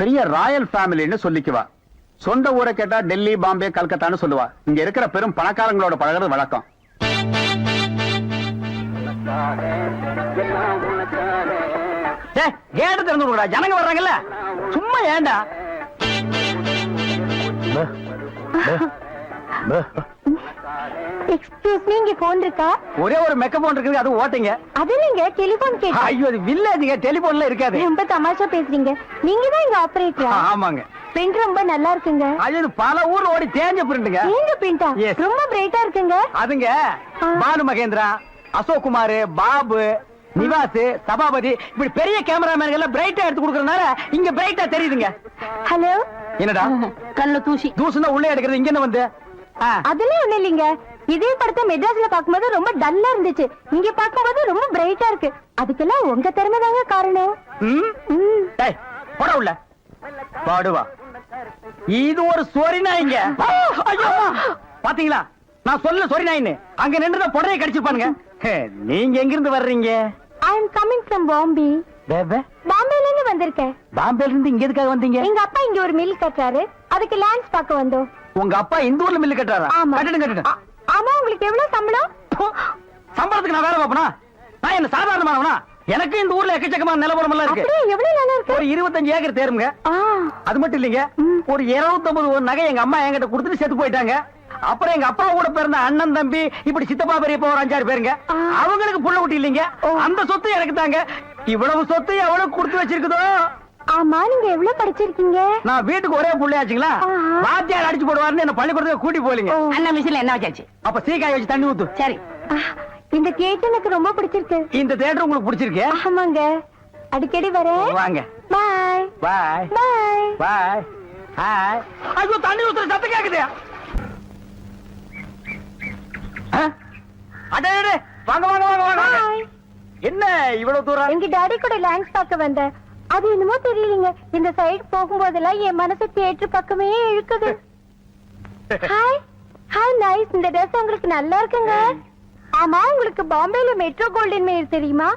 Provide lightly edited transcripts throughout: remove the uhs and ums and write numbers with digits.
பெரிய ராயல் ஃபேமிலின்னு சொல்லிக்குவா. சொந்த ஊரை கேட்டா டெல்லி, பாம்பே, கல்கத்தான்னு சொல்லுவா. இங்க இருக்கிற பெரும் பணக்காரங்களோட பழகிறது வழக்கம். கேட்டு திறந்து விடுடா, ஜனங்க வர்றாங்கல்ல. சும்மா ஏண்டா எக்ஸ்கியூஸ் மீ, இங்க போன் இருக்கா? ஒரே ஒரு மெக்க போன் இருக்குது, அது ஓட்டிங்க. அது நீங்க டெலிபோன் கேட்டா? ஐயோ, அது வில்லேஜ்ங்க, டெலிபோன்ல இருக்காது. ரொம்ப தமாஷா பேசுறீங்க. நீங்க தான் இங்க ஆபரேட்டரா? ஆமாங்க. பிரிண்ட் ரொம்ப நல்லா இருக்குங்க. அது பல ஊர்ல ஓடி தேஞ்ச பிரிண்ட்ங்க. நீங்க பிரிண்டா? Yes. ரொம்ப பிரைட்டா இருக்குங்க. அதுங்க பானு மகேந்திரா, அசோக் குமார், பாபு, நிவாஸ், சபாபதி, இப்படி பெரிய கேமராமேன்கள் எல்லாம் பிரைட்டா எடுத்து கொடுக்கறதுனால இங்க பிரைட்டா தெரியுதுங்க. ஹலோ. என்னடா கல்ல தூசி? தூசுனா உள்ளே எடுக்கிறது, இங்க என்ன வந்து? அதெல்லாம் ஒண்ணு இல்லைங்க. இதே படத்தை மெட்ராஸ்ல பாக்கும்போது ரொம்ப டல்லா இருந்துச்சு, இங்க பாக்கும்போது ரொம்ப பிரைட்டா இருக்கு. அதுக்கெல்லாம் உங்க திறமை தாங்க காரணம். போட உள்ள பாடுவா. இது ஒரு சொரி நாய்ங்க. பாத்தீங்களா, நான் சொல்ல சொரி நாயின்னு. அங்க நின்று புடவை கடிச்சிருப்பானுங்க. நீங்க எங்க இருந்து வர்றீங்க? I am coming from Bombay. பாம்பேல இருந்து வந்திருக்கேன். பாம்பேல இருந்து இங்க எதுக்காக வந்தீங்க? எங்க அப்பா இங்க ஒரு மில் கட்டுறாரு, அதுக்கு லேண்ட்ஸ் பார்க்க வந்தோம். உங்க அப்பா இந்த ஊர்ல மில் கட்டுறாரா? ஆமா. கட்டுங்க. ஆமா. உங்களுக்கு எவ்வளவு சம்பளம்? சம்பளத்துக்கு நான் வேலை பார்ப்பனா? நான் என்ன சாதாரணமானவனா? எனக்கு இந்த ஊர்ல எக்கச்சக்கமான நிலவரம் எல்லாம் இருக்கு. எவ்வளவு நிலம் இருக்கு? ஒரு 25 ஏக்கர் தேருங்க. அது மட்டும் இல்லைங்க, ஒரு 250 நகை எங்க அம்மா என்கிட்ட கொடுத்துட்டு செத்து போயிட்டாங்க. அப்புறம் எங்க அப்பா கூட பிறந்த அண்ணன், தம்பி, இப்படி சித்தப்பா, பெரியப்பா ஒரு 5-6 பேருங்க. அவங்களுக்கு புள்ள குட்டி இல்லைங்க. அந்த சொத்து எனக்கு தாங்க. இவ்வளவு சொத்து எவ்வளவு கொடுத்து வச்சிருக்குதோ. ஆமா, நீங்க எவ்வளவு படிச்சிருக்கீங்க? நான் வீட்டுக்கு ஒரே புள்ளையாச்சுங்களா, வாத்தியார் அடிச்சு போடுவாருன்னு என்ன பள்ளிக்கூடத்துக்கு கூட்டி போலீங்க. அண்ணன் மிஷின்ல என்ன வச்சாச்சு? அப்ப சீக்காய் வச்சு தண்ணி ஊத்து. சரி. இந்த தியேட்டர் எனக்கு ரொம்ப பிடிச்சிருக்கு. இந்த தியேட்டர் உங்களுக்கு பிடிச்சிருக்கு? ஆமாங்க, அடிக்கடி வரேன். வாங்க. பாய் பாய் பாய் பாய். ஹாய். ஐயோ, தண்ணி ஊத்துற சத்தம் கேக்குது. அடே, வாங்க வாங்க வாங்க வாங்க. என்ன இவ்வளவு தூரம்? எங்க டாடி கூட லேண்ட்ஸ் பார்க்க வந்தேன். அது என்னமோ தெரியலங்க, இந்த சைடு போகும்போதெல்லாம் என் மனசு தியேட்டர் பக்கமே இழுக்குது. Hi hi, nice. இந்த ட்ரெஸ் உங்களுக்கு நல்லா இருக்குங்க. ஆமா, உங்களுக்கு பாம்பேல மெட்ரோ கோல்டன் மேயர் தெரியுமா?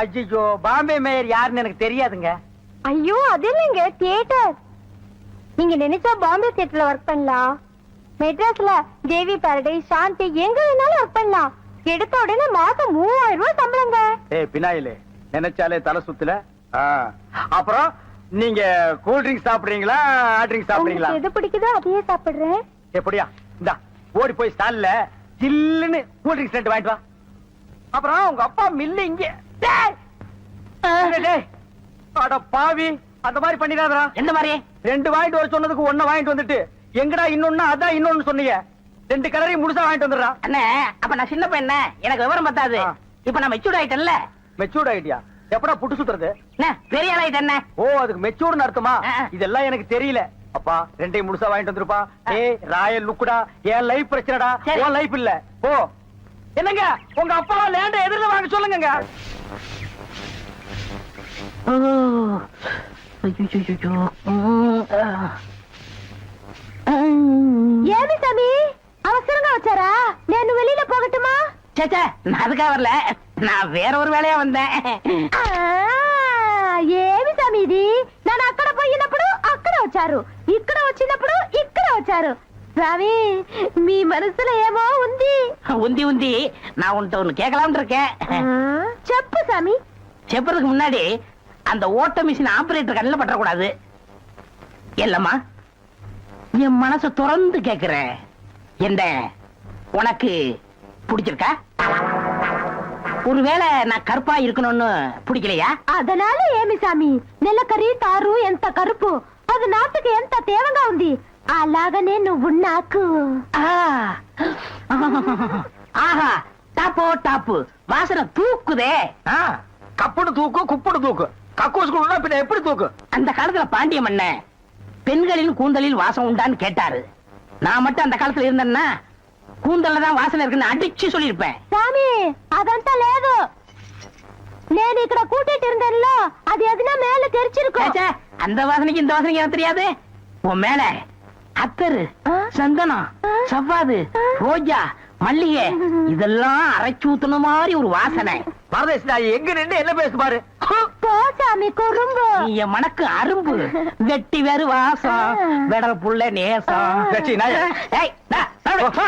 ஐயோ, பாம்பே மேயர் யாருன்னு எனக்கு தெரியாதுங்க. ஐயோ, அது இல்லைங்க, தியேட்டர். நீங்க நினைச்சா பாம்பே தியேட்டர்ல ஒர்க் பண்ணலாம். மெட்ராஸ்ல தேவி பாரடைஸ், சாந்தி, எங்க வேணாலும் ஒர்க் பண்ணலாம். எடுத்த உடனே மாசம் 3000 ரூபாய் சம்பளங்க. பினாயிலே நினைச்சாலே தலை சுத்துல. அப்புறம் நீங்க கூல் ட்ரிங்க்ஸ் சாப்பிடுறீங்களா, ஹாட் ட்ரிங்க்ஸ் சாப்பிடுறீங்களா? எது பிடிக்குதோ அதையே சாப்பிடுறேன். எப்படியா? இந்தா ஓடி போய் ஸ்டால்ல சில்லுன்னு கூல் ட்ரிங்க்ஸ் ரெண்டு வாங்கிட்டு வா. அப்புறம் உங்க அப்பா மில்லு இங்க. அட பாவி, அந்த மாதிரி பண்ணிடாதடா. எந்த மாதிரி? 2 வாங்கிட்டு வர சொன்னதுக்கு 1 வாங்கிட்டு வந்துட்டு எங்கடா இன்னொன்னு, அதான் இன்னொன்னு சொன்னீங்க. 2 கலரையும் முழுசா வாங்கிட்டு வந்துடுறா. அண்ணே, அப்ப நான் சின்ன பையன், எனக்கு விவரம் பத்தாது. இப்ப நான் மெச்சூர்ட் ஆயிட்டேன்ல. மெச்சூர்ட் ஆயிட்டியா? எப்படா புட்டு சுத்துறது? பெரிய ஆள் ஆயிட்டேன். ஓ, அதுக்கு மெச்சூர்னு அர்த்தமா? இதெல்லாம் எனக்கு தெரியல. அப்பா 2ஐயும் முழுசா வாங்கிட்டு வந்துருப்பா. ஏய் ராயல் லுக்குடா, என் லைஃப் பிரச்சனைடா, உன் லைஃப் இல்ல. ஓ, என்னங்க உங்க அப்பா லேண்ட எதிரில வாங்க சொல்லுங்க. ஏமி சாமி, அவசரங்க வச்சாரா? நான் வெளியில போகட்டுமா? சேச்சே, நான் அதுக்காக வரல, நான் வேற ஒரு வேலையா வந்தேன். ఏమి సమీది నేను అక్కడ పోయినప్పుడు అక్కడ వచ్చారు, ఇక్కడ వచ్చినప్పుడు ఇక్కడ వచ్చారు. சாமி, మీ మనసులో ఏమో ఉంది. உந்தி உந்தி நான் உன்கிட்ட ஒண்ணு கேட்கலாம்னு இருக்கேன். చెప్పు சாமி. செப்பறதுக்கு முன்னாடி அந்த ஓட்ட மிஷின் ஆபரேட்டர் கண்ணில் பற்றக்கூடாது. இல்லம்மா, என் மனசை திறந்து கேட்கிறேன். என்ன உனக்கு பிடிச்சிருக்கா? ஒருவேளை நான் கருப்பா இருக்கணும்னு பிடிக்கலையா? அதனால ఏమి సామి, నెలకరి తారు ఎంత కరుపు, అది నాటుకు ఎంత తేవంగా ఉంది. అలాగనే నువ్వు నాకు. ஆஹா, டாப்போ டாப்பு, வாசனை தூக்குதே. கப்புடு தூக்கு, குப்புடு தூக்கு, கக்கூசுக்குள்ள பின்ன எப்படி தூக்கு? அந்த காலத்துல பாண்டிய மன்ன பெண்களின் கூந்தலில் வாசம் உண்டான்னு கேட்டாரு. நான் மட்டும் அந்த காலத்துல இருந்தேன்னா கூந்தல்ல தான் வாசனை இருக்குன்னு அடிச்சு சொல்லிருப்பேன். சாமி, అదంతా లేదు. నేను ఇక్కడ కూటిட்டு இருந்தேன்ல, அது எதுனா மேல தெரிச்சிருக்கும். அந்த வாசனைக்கு இந்த வாசனைக்கு எனக்கு தெரியாது. உன் மேல அத்தரு, சந்தனம், சவ்வாது, ரோஜா, மல்லிகை இதெல்லாம் அரைச்சு ஊத்துன மாதிரி ஒரு வாசனை. பரதேசி நாய் எங்க நின்று என்ன பேசு பாரு. போ சாமி குறும்பு. நீ என் மனக்கு அரும்பு வெட்டி வேறு வாசம் வெடல் புள்ள நேசம். லட்சி நாய். ஏய், டா, சாப்பிடு, போ.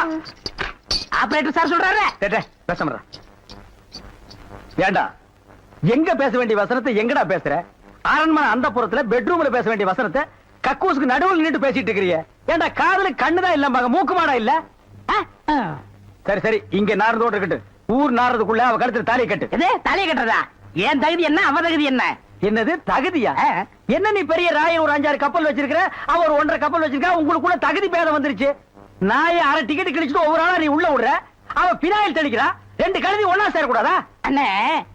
ஆபரேட்டர் சார் சொல்றாரு. பேச ஏண்டா எங்க பேச வேண்டிய வசனத்தை எங்கடா பேசுற? அரண்மனை அந்த புறத்துல பெட்ரூம்ல பேச வேண்டிய வசனத்தை கக்கூசுக்கு நடுவில் நின்று பேசிட்டு இருக்கிறீங்க. ஏண்டா காதுல கண்ணுதான் இல்ல மக, மூக்கு மாடா இல்ல? சரி சரி, இங்க நாரதோட இருக்கட்டும். ஊர் நாரதுக்குள்ள அவ கழுத்துல தாலி கட்டு. எது தலையை கட்டுறதா? ஏன் தகுதி என்ன, அவ தகுதி என்ன? என்னது தகுதியா? என்ன நீ பெரிய ராயன் ஒரு 5-6 கப்பல் வச்சிருக்கிற, அவ ஒரு 1.5 கப்பல் வச்சிருக்கா, உங்களுக்குள்ள தகுதி பேதம் வந்துருச்சு. நாய அரை டிக்கெட் கிழிச்சிட்டு ஒவ்வொரு ஆளா நீ உள்ள விடுற, அவ பினாயில் தெளிக்கிறா. 2 கழுதி ஒன்னா சேரக்கூடாதா? அண்ணே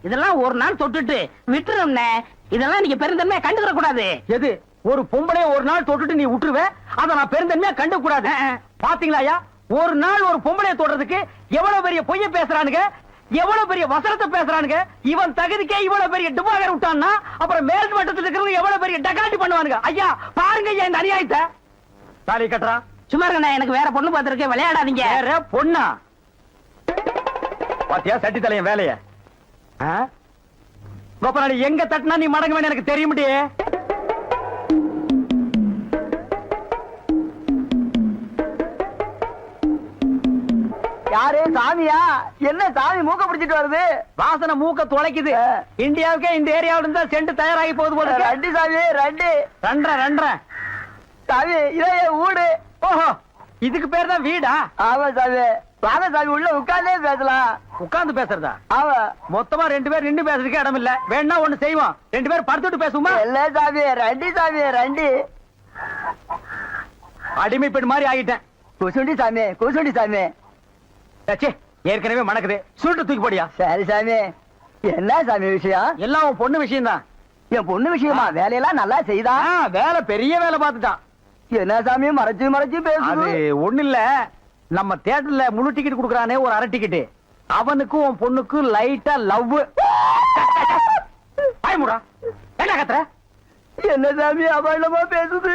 இதெல்லாம் ஒரு நாள் தொட்டுட்டு விட்டுறோம்னே. இதெல்லாம் நீங்க பெருந்தன்மையா கண்டுக்கிற கூடாது. எது ஒரு பொம்பளைய ஒரு நாள் தொட்டுட்டு நீ விட்டுருவ, அத நான் பெருந்தன்மையா கண்டு கூடாது. பாத்தீங்களா ஒரு நாள் ஒரு பொம்பளைய தொடுறதுக்கு எவ்வளவு பெரிய பொய்ய பேசுறானுங்க, எவ்வளவு பெரிய வசனத்தை பேசுறானுங்க. இவன் தகுதிக்கே இவ்வளவு பெரிய டிபாகர் விட்டான்னா அப்புறம் மேல் மட்டத்தில் இருக்கிறவங்க எவ்வளவு பெரிய டகாட்டி பண்ணுவானுங்க. ஐயா பாருங்க ஐயா இந்த அநியாயத்தை. தாலி கட்டுறா. சும்மா இருக்கண்ணே, எனக்கு வேற பொண்ணு பார்த்திருக்கேன், விளையாடாதீங்க. வேற பொண்ணா? பாத்தியா சட்டி தலையன் வேலைய. கோபாலி எங்க தட்டினா நீ மடங்க வேணும் எனக்கு தெரிய முடியே. யாரு சாமியா? என்ன சாமி மூக்க பிடிச்சிட்டு வருது? வாசனை மூக்க துளைக்குது. இந்தியாவுக்கே இந்த ஏரியாவில இருந்தா சென்ட் தயாராகி போகுது போல. ரெண்டு சாமி ரெண்டு சாமி இதே வீடு. ஓஹோ இதுக்கு பேர் தான் வீடா? ஆமா சாமி. வாங்க சாமி உள்ள உட்கார்ந்தே பேசலாம். உட்கார்ந்து பேசுறதா? ஆமா. மொத்தமா 2 பேர் நின்று பேசுறதுக்கு இடம் இல்ல. வேணா ஒண்ணு செய்வோம், 2 பேர் படுத்துட்டு பேசுமா? இல்ல சாமி ரெண்டு அடிமை பெண் மாதிரி ஆகிட்டேன். குசுண்டி சாமி. ஏற்கனவே மணக்குது, சுருட்டு தூக்கி போடியா. சரி சாமி. என்ன சாமி விஷயம்? எல்லாம் உன் பொண்ணு விஷயம் தான். என் பொண்ணு விஷயமா? வேலையெல்லாம் நல்லா செய்தா? வேலை பெரிய வேலை பார்த்துட்டான். என்ன சாமி மறைச்சு பேசுது? ஒண்ணு இல்ல, நம்ம தியேட்டர்ல முழு டிக்கெட் குடுக்கறானே ஒரு அரை டிக்கெட், அவனுக்கும் உன் பொண்ணுக்கும் லைட்டா லவ். பயமுடா என்ன கத்துற? என்ன சாமி அபாண்டமா பேசுது?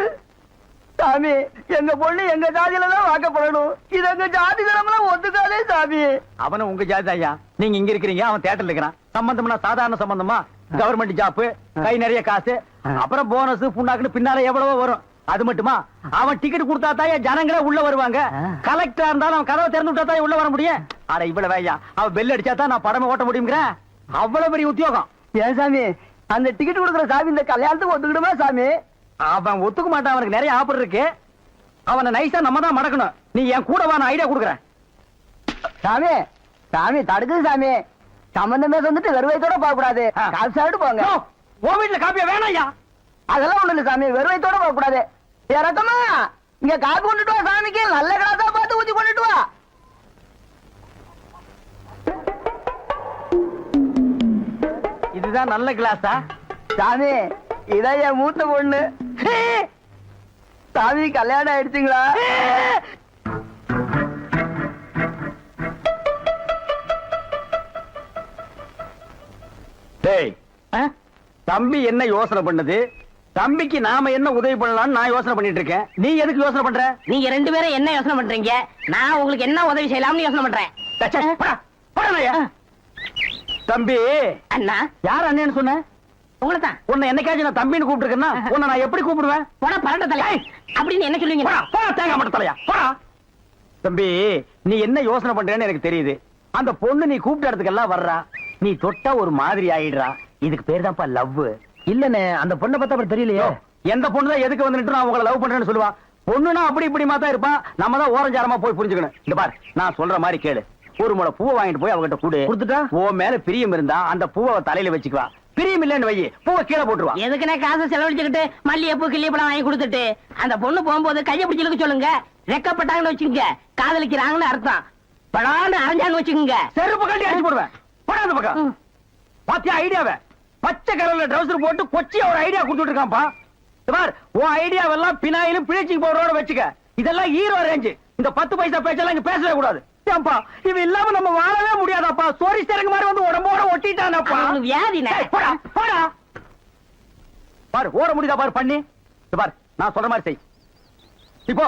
சாமி எங்க பொண்ணு எங்க ஜாதியில தான் வாக்கப்படணும், இது எங்க ஜாதி தரம்லாம் ஒத்துக்காதே சாமி. அவனும் உங்க ஜாதி ஐயா, நீங்க இங்க இருக்கிறீங்க, அவன் தியேட்டர்ல இருக்கிறான். சம்பந்தம்னா சாதாரண சம்பந்தமா? கவர்மெண்ட் ஜாப், கை நிறைய காசு, அப்புறம் போனஸ் புண்ணாக்குன்னு பின்னால எவ்வளவோ வரும். அது மட்டுமா, அவன் டிக்கெட் கொடுத்தா தான் ஜனங்களே உள்ள வருவாங்க. கலெக்டரா இருந்தாலும் அவன் கதவை திறந்து விட்டா தான் உள்ள வர முடியும். அட இவ்வளவு ஐயா, அவன் பெல் அடிச்சா தான் நான் படமே ஓட்ட முடியுங்கிற அவ்வளவு பெரிய உத்தியோகம். ஏன் சாமி அந்த டிக்கெட் கொடுக்குற சாமி இந்த கல்யாணத்துக்கு ஒத்துக்கிடுமா சாமி? அவன் ஒத்துக்க மாட்டான், அவனுக்கு நிறைய ஆஃபர் இருக்கு. அவனை நைஸா நம்ம தான் மடக்கணும். நீ என் கூட வா, நான் ஐடியா கொடுக்குறேன். சாமி தடுக்குது சாமி. சம்பந்தமே வந்துட்டு வெறுவைத்தோட போக கூடாது, காசு சாப்பிட்டு போங்க. உன் வீட்டுல காப்பியா வேணாயா? அதெல்லாம் ஒண்ணு இல்ல சாமி, வெறுவைத்தோட போக கூடாது. இறக்கமா இங்க காப்பி கொண்டுட்டு வா சாமிக்கு, நல்ல கிளாஸா பார்த்து ஊத்தி கொண்டுட்டு வா. இதுதான் நல்ல கிளாஸா? சாமி இதான் என் மூத்த பொண்ணு. சாமி கல்யாணம் ஆயிடுச்சுங்களா? தம்பி என்ன யோசனை பண்ணது? தம்பிக்கு நாம என்ன உதவி பண்ணலாம்னு நான் யோசனை பண்ணிட்டு இருக்கேன். நீ எதுக்கு யோசனை பண்ற? நீங்க 2 பேரும் என்ன யோசனை பண்றீங்க? நான் உங்களுக்கு என்ன உதவி செய்யலாம்னு யோசனை பண்றேன். தம்பி அண்ணா. யார் அண்ணன்னு சொன்ன? உங்களைதான். உன்னை என்னைக்காச்சும் நான் தம்பின்னு கூப்பிட்டுருக்கேன்னா உன்னை நான் எப்படி கூப்பிடுவேன்? போடா பரட்ட தலையா அப்படின்னு என்ன சொல்லுவீங்க? தேங்காய் மட்டும் தலையா போடா. தம்பி நீ என்ன யோசனை பண்றேன்னு எனக்கு தெரியுது. அந்த பொண்ணு நீ கூப்பிட்ட இடத்துக்கெல்லாம் வர்றா, நீ தொட்டா ஒரு மாதிரி ஆயிடுறா. இதுக்கு பேர் தான்ப்பா லவ். இல்லனே அந்த பொண்ணை பார்த்தா அப்புறம் தெரியலையே. எந்த பொண்ணு தான் எதுக்கு வந்துட்டு நான் உங்களை லவ் பண்றேன்னு சொல்லுவான்? பொண்ணுனா அப்படி இப்படிமா தான் இருப்பான். நம்ம தான் ஓரஞ்சாரமா போய் புரிஞ்சுக்கணும். இங்க பாரு, நான் சொல்ற மாதிரி கேளு. ஒரு முளை பூவை வாங்கிட்டு போய் அவகிட்ட கூடு. கொடுத்துட்டா உன் மேல பிரியம் இருந்தா அந்த பூவை தலையில வச்சுக்குவா. பிரியம் இல்லன்னு வை, பூவை கீழே போட்டுருவா. எதுக்குனே காசு செலவழிச்சுக்கிட்டு மல்லிகைப்பூ கிள்ளிப்பழம் வாங்கி கொடுத்துட்டு அந்த பொண்ணு போகும்போது கையை பிடிச்சிருக்க சொல்லுங்க. ரெக்கப்பட்டாங்கன்னு வச்சுக்கோங்க, காதலிக்கிறாங்கன்னு அர்த்தம். படான்னு அரைஞ்சான்னு வச்சுக்கோங்க, செருப்பு கட்டி அடிச்சு போடுவேன். போடாத பக்கம். பாத்தியா ஐடியாவை? பச்சை கலர்ல ட்ரவுசர் போட்டு கொச்சியா ஒரு ஐடியா கொடுத்துட்டு இருக்கான்ப்பா. உன் ஐடியாவெல்லாம் பினாயிலும் பிளீச்சிங் பவுடரோட வச்சுக்க. இதெல்லாம் ஹீரோ ரேஞ்சு. இந்த 10 பைசா பேச்செல்லாம் இங்க பேசவே கூடாது. ஏன்பா இது இல்லாம நம்ம வாழவே முடியாதாப்பா? சோரி சேரங்க மாதிரி வந்து உடம்போட ஒட்டிட்டானப்பா. வியாதினே. போடா போடா. பாரு ஓட முடியுதா பாரு பண்ணி. பாரு நான் சொல்ற மாதிரி செய். இப்போ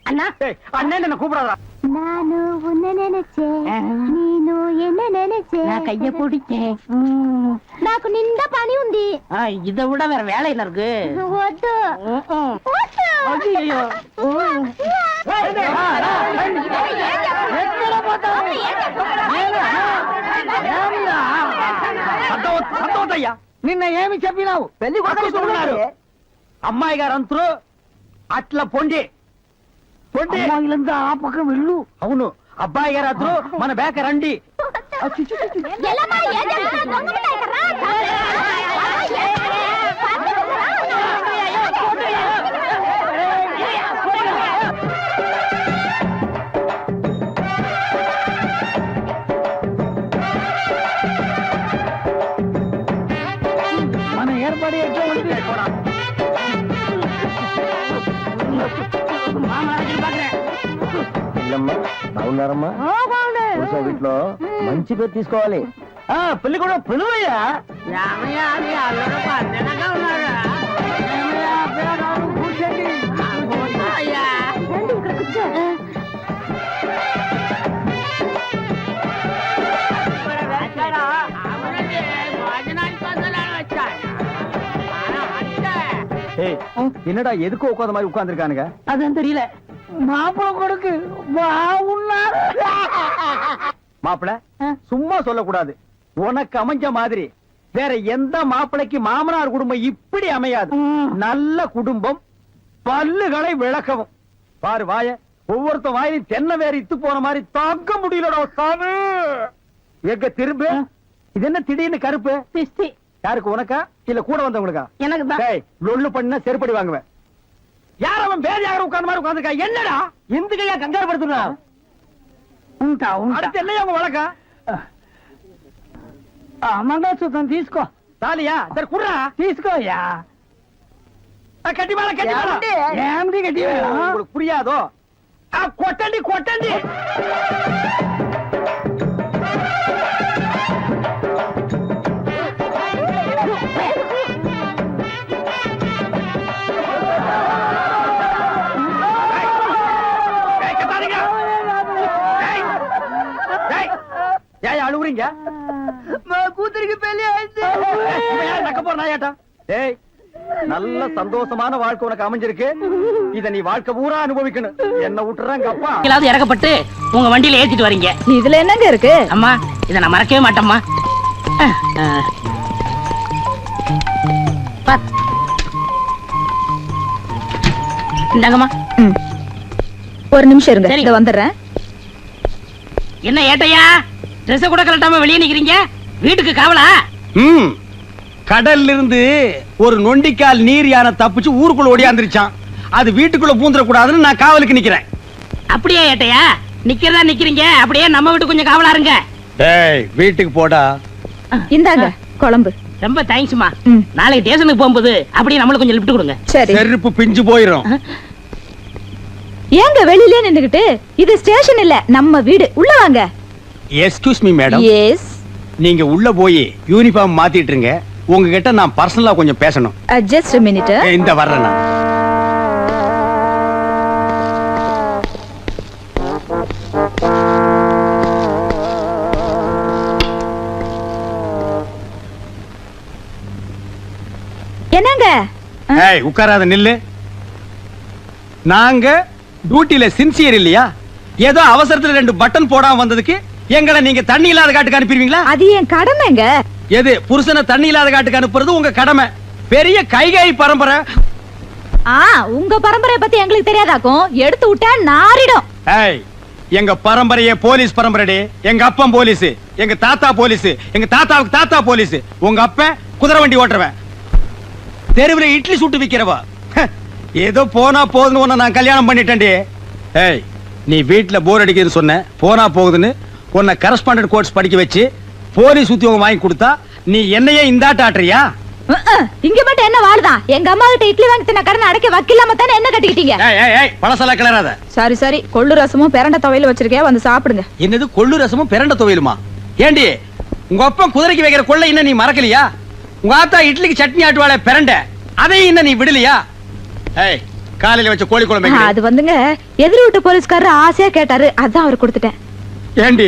அண்ணா அண்ணன் என்ன கூப்பிடாதா? நானு உன்னை நினைச்சேன் நீனு என்ன நினைச்சேன் நான் கைய பிடிச்சேன் నాకు నిండా పని ఉంది இதை விட வேற வேலை என்ன இருக்கு వద్దు ஐயோ సంతోషయ్యా నిన్న ఏమి చెప్పినావు పెళ్లి కొడుకున్నారు అమ్మాయి గారు అంతరు అట్లా పొండి పొండి అమ్మాయిలంతా ఆ పక్క వెళ్ళు అవును అబ్బాయి గారు అంతరు మన బేక రండి ఎల్లమ్మా ఏ జరుగుతుందో దొంగముండాయి కర్రా మన ఏర్పడి ఎట్లా ఉంది బాగున్నారమ్మా వీటిలో మంచి పేరు తీసుకోవాలి పెళ్లి కూడా పిలువయ్యా என்னடா எதுக்கு உட்காந்த மாதிரி உட்கார்ந்துருக்கானுங்க அதுவும் தெரியல மாப்பிள கொடுக்கு பாவுன்னாரு மாப்பிள சும்மா சொல்லக்கூடாது உனக்கு அமைஞ்ச மாதிரி வேற எந்த மாப்பிளைக்கு மாமனார் குடும்பம் இப்படி அமையாது நல்ல குடும்பம் பல்லுகளை விளக்கவும் பாரு வாய ஒவ்வொருத்த வாயிலும் தென்னை வேற இத்து போன மாதிரி தாக்க முடியலடா சாமி எங்க திரும்ப இது என்ன திடீர்னு கருப்பு திஸ்தி யாருக்கு உனக்கா இல்ல கூட வந்தவங்களுக்கா எனக்கு தான் டேய் லொள்ளு பண்ண செருப்படி வாங்குவேன் யார் அவன் வேற யாரும் உட்கார்ந்த மாதிரி உட்கார்ந்துருக்கா என்னடா எந்த கையா கங்காரு படுத்துனா ఉంటా ఉంటా அடுத்து என்னையா உங்க வழக்கா మంగళసూత్రం తీసుకో தாலியா சரி குடுறா తీసుకోయా கட்டி மேல கட்டி மேல ఏమిటి గట్టి உங்களுக்கு புரியாதோ கொட்டண்டி கொட்டண்டி ஏன் அழுகுறீங்க కూతురికి పెళ్లి అయితే நக்க போற நாயாட்டா டேய் நல்ல சந்தோஷமான வாழ்க்கை உனக்கு அமைஞ்சிருக்கு இத நீ வாழ்க்கை பூரா அனுபவிக்கணும் என்ன விட்டுறாங்க அப்பா எல்லாரும் இறக்கப்பட்டு உங்க வண்டியில ஏத்திட்டு வரீங்க இதுல என்னங்க இருக்கு அம்மா இத நான் மறக்கவே மாட்டேம்மா இந்தாங்கம்மா ஒரு நிமிஷம் இருங்க சரி. இத வந்துடுறேன் என்ன ஏட்டையா ட்ரெஸ் கூட கலட்டாம வெளியே நிக்கிறீங்க வீட்டுக்கு காவலா கடல்ல இருந்து ஒரு நொண்டிக்கால் நீர் யானை தப்பிச்சு ஊருக்குள்ள ஓடியாந்துருச்சான் அது வீட்டுக்குள்ள பூந்துட கூடாதுன்னு நான் காவலுக்கு நிக்கிறேன் அப்படியே ஏட்டையா நிக்கிறதா நிக்கிறீங்க அப்படியே நம்ம வீட்டு கொஞ்சம் காவலா இருங்க டேய் வீட்டுக்கு போடா இந்தாங்க குழம்பு ரொம்ப தேங்க்ஸ்மா ம். நாளைக்கு ஸ்டேஷனுக்கு போகும்போது அப்படியே நம்மளுக்கு கொஞ்சம் லிஃப்ட் கொடுங்க சரி செருப்பு பிஞ்சு போயிரும் ஏங்க வெளியிலே நின்னுகிட்டு இது ஸ்டேஷன் இல்ல நம்ம வீடு உள்ள வாங்க எஸ்கியூஸ் மீ மேடம் எஸ் நீங்க உள்ள போய் யூனிஃபார்ம் மாத்திட்டு இருங்க உங்ககிட்ட நான் பர்சனலா கொஞ்சம் பேசணும் ஜஸ்ட் a minute இந்த வர்றேன் நான் என்னங்க ஏய் உட்காராத நில்லு நாங்க டியூட்டில சின்சியர் இல்லையா ஏதோ அவசரத்துல 2 பட்டன் போடாம வந்ததுக்கு எங்களை நீங்க தண்ணி இல்லாத காட்டுக்கு அனுப்பிடுவீங்களா அது என் கடமைங்க எது புருஷனை தண்ணி இல்லாத காட்டுக்கு அனுப்புறது உங்க கடமை பெரிய கைகாய் பரம்பரை உங்க பரம்பரைய பத்தி எங்களுக்கு தெரியாதாக்கும் எடுத்து விட்டா நாரிடும் ஏய் எங்க பரம்பரையே போலீஸ் பரம்பரைடே எங்க அப்பன் போலீஸ் எங்க தாத்தா போலீஸ் எங்க தாத்தாவுக்கு தாத்தா போலீஸ் உங்க அப்பன் குதிரை வண்டி ஓட்டுறவன் தெருவில் இட்லி சுட்டு விக்கிறவா ஏதோ போனா போதுன்னு உன்னை நான் கல்யாணம் பண்ணிட்டேன்டி ஏய் நீ வீட்டுல போர் அடிக்குதுன்னு சொன்ன போனா போகுதுன்னு உன்னை கரஸ்பாண்டன்ட் கோர்ஸ் படிக்க வச்சு போலீஸ் உத்தியோகம் வாங்கி கொடுத்தா நீ என்னையே இந்தாட்ட ஆட்டுறியா இங்க மட்டும் என்ன வாழுதான் எங்க அம்மா கிட்ட இட்லி வாங்கி தின்ன கடன் அடைக்க வக்கில்லாம தானே என்ன கட்டிக்கிட்டீங்க ஏய் ஏய் ஏய் பழசெல்லாம் கிளறாத சரி சரி கொள்ளு ரசமும் பிரண்ட துவையில வச்சிருக்கேன் வந்து சாப்பிடுங்க என்னது கொள்ளு ரசமும் பிரண்ட துவையலுமா ஏண்டி உங்க அப்பா குதிரைக்கு வைக்கிற கொள்ளை இன்னும் நீ மறக்கலையா உங்க ஆத்தா இட்லிக்கு சட்னி ஆட்டுவாளே பிரண்ட அதையும் இன்னும் நீ விடலையா ஏய் காலையில வச்ச கோழி குழம்பு எங்கடி? அது வந்துங்க எதிர் வீட்டு போலீஸ்காரர் ஆசையா கேட்டாரு, அதான் அவர் கொடுத்துட்டேன். ஏண்டி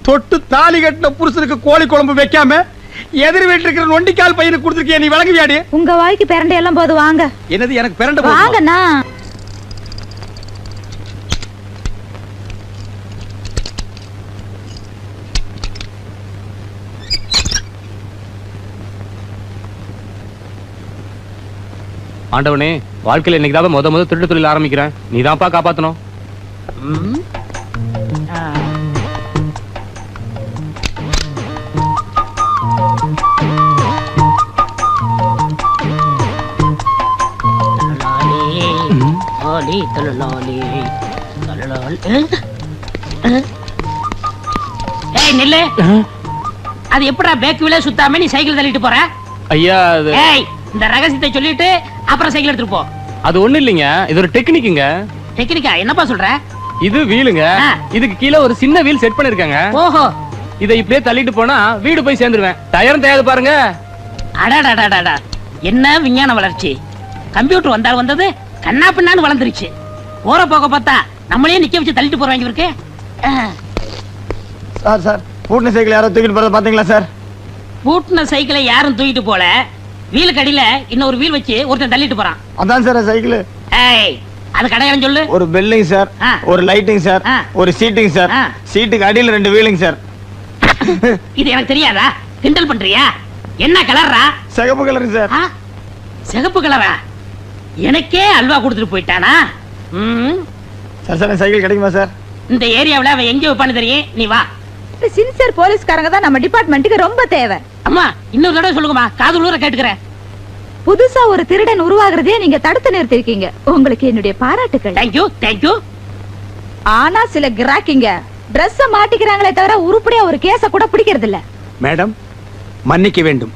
தொட்டு தாலி கட்டின புருஷனுக்கு கோழி குழம்பு வைக்காம எதிர் வீட்டுல இருக்கிற நொண்டிக்கால் பையனுக்கு கொடுத்துருக்கிய, நீ விளங்குவியாடி? உங்க வாய்க்கு பிரண்டை எல்லாம் போது, வாங்க. என்னது எனக்கு பிறண்ட போகுமா? வாங்கண்ணா. ஆண்டவனே, வாழ்க்கையில இன்னைக்கு முத திருட்டு தொழில் ஆரம்பிக்கிறேன், நீதான்ப்பா காப்பாத்தணும். நெல்லு, அது எப்படா பேக் வீல சுத்தாம நீ சைக்கிள் தள்ளிட்டு போற? ஐயா, அது இந்த ரகசியத்தை சொல்லிட்டு அப்புறம் சைக்கிள் எடுத்துட்டு போ. அது ஒண்ணு இல்லைங்க, இது ஒரு டெக்னிக்குங்க. டெக்னிக்கா? என்னப்பா சொல்ற? இது வீலுங்க, இதுக்கு கீழே ஒரு சின்ன வீல் செட் பண்ணிருக்காங்க. ஓஹோ, இதை இப்படியே தள்ளிட்டு போனா வீடு போய் சேர்ந்துருவேன். டயரும் தேயாது பாருங்க. அடாடாடாடா, என்ன விஞ்ஞான வளர்ச்சி! கம்ப்யூட்டர் வந்தா வந்தது கண்ணா பின்னான்னு வளர்ந்துருச்சு. போற போக பார்த்தா நம்மளே நிக்க வச்சு தள்ளிட்டு போறாங்க இருக்கு. சார் சார், பூட்டின சைக்கிள் யாரோ தூக்கிட்டு போறத பாத்தீங்களா சார்? பூட்டின சைக்கிளை யாரும் தூக்கிட்டு போல, வீலுக்கு அடியில இன்னொரு வீல் வச்சு ஒருத்தன் தள்ளிட்டு போறான். அதான் சார் சைக்கிள். ஏய், அது கடையாளம் சொல்லு. ஒரு பெல்லிங் சார், ஒரு லைட்டிங் சார், ஒரு சீட்டிங் சார், சீட்டுக்கு அடியில 2 வீலிங் சார். இது எனக்கு தெரியாதா? கிண்டல் பண்றியா? என்ன கலர்ரா? சிகப்பு கலர் சார். சிகப்பு கலரா? எனக்கே அல்வா கொடுத்துட்டு போயிட்டானா? சார் சார், சைக்கிள் கிடைக்குமா சார்? இந்த ஏரியாவுல அவன் எங்க வைப்பான்னு தெரியும், நீ வா. சின்சியர் போலீஸ்காரங்க தான் நம்ம டிபார்ட்மெண்ட்டுக்கு ரொம்ப தேவை. அம்மா, இன்னொரு தடவை சொல்லுங்கம்மா, காது ஊர கேட்டுக்கிறேன். புதுசா ஒரு திருடன் உருவாகிறதே நீங்க தடுத்து நிறுத்திருக்கீங்க, உங்களுக்கு என்னுடைய பாராட்டுக்கள். Thank you thank you. ஆனா சில கிராக்கிங்க Dress மாட்டிக்கிறாங்களே தவிர உருப்படியா ஒரு கேஸ கூட பிடிக்கிறது இல்ல. மேடம், மன்னிக்க வேண்டும்.